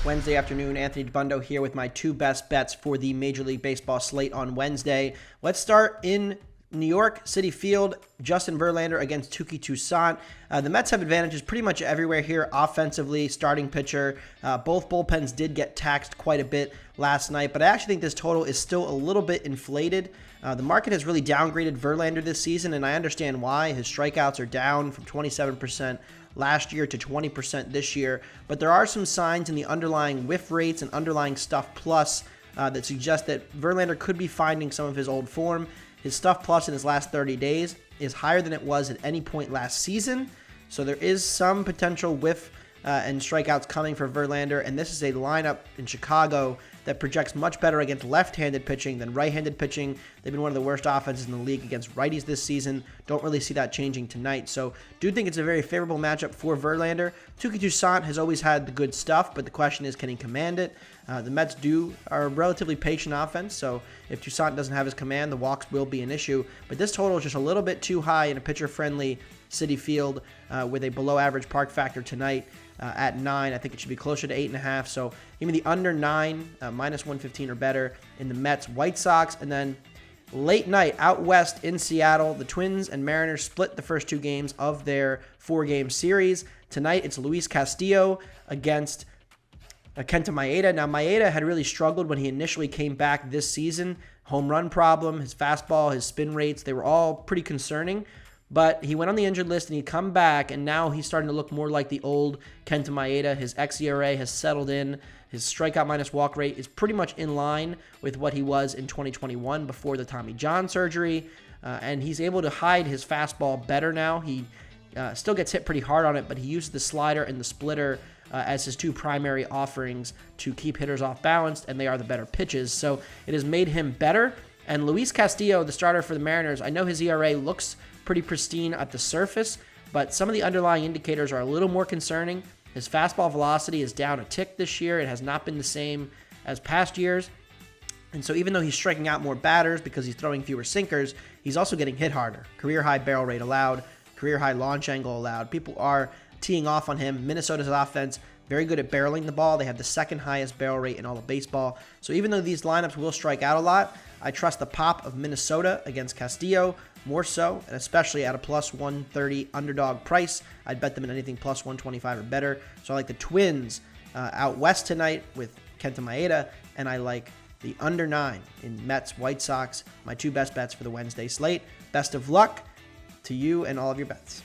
Wednesday afternoon. Anthony Dubundo here with my two best bets for the Major League Baseball slate on Wednesday. Let's start in New York, Citi Field. Justin Verlander against Touki Toussaint. The Mets have advantages pretty much everywhere here offensively, starting pitcher. Both bullpens did get taxed quite a bit last night, but I actually think this total is still a little bit inflated. The market has really downgraded Verlander this season, and I understand why. His strikeouts are down from 27% last year to 20% this year, but there are some signs in the underlying whiff rates and underlying stuff plus that suggest that Verlander could be finding some of his old form. His stuff plus in his last 30 days is higher than it was at any point last season, so there is some potential whiff and strikeouts coming for Verlander, and this is a lineup in Chicago that projects much better against left-handed pitching than right-handed pitching. They've been one of the worst offenses in the league against righties this season. Don't really see that changing tonight, so do think it's a very favorable matchup for Verlander. Touki Toussaint has always had the good stuff, but the question is, can he command it? The Mets are a relatively patient offense, so if Toussaint doesn't have his command, the walks will be an issue. But this total is just a little bit too high in a pitcher-friendly Citi Field with a below-average park factor tonight. At 9. I think it should be closer to 8.5. So give me the under 9, minus 115 or better in the Mets, White Sox. And then late night out west in Seattle, the Twins and Mariners split the first two games of their 4-game series. Tonight it's Luis Castillo against Kenta Maeda. Now, Maeda had really struggled when he initially came back this season. Home run problem, his fastball, his spin rates, they were all pretty concerning. But he went on the injured list and he come back, and now he's starting to look more like the old Kenta Maeda. His xERA has settled in. His strikeout minus walk rate is pretty much in line with what he was in 2021 before the Tommy John surgery. And he's able to hide his fastball better now. He still gets hit pretty hard on it, but he uses the slider and the splitter as his two primary offerings to keep hitters off balance, and they are the better pitches. So it has made him better. And Luis Castillo, the starter for the Mariners, I know his ERA looks pretty pristine at the surface, but some of the underlying indicators are a little more concerning. His fastball velocity is down a tick this year. It has not been the same as past years. And so even though he's striking out more batters because he's throwing fewer sinkers, he's also getting hit harder. Career high barrel rate allowed, career high launch angle allowed. People are teeing off on him. Minnesota's offense, very good at barreling the ball. They have the second highest barrel rate in all of baseball. So even though these lineups will strike out a lot, I trust the pop of Minnesota against Castillo more so, and especially at a plus 130 underdog price. I'd bet them in anything plus 125 or better. So I like the Twins out west tonight with Kenta Maeda, and I like the under 9 in Mets, White Sox, my two best bets for the Wednesday slate. Best of luck to you and all of your bets.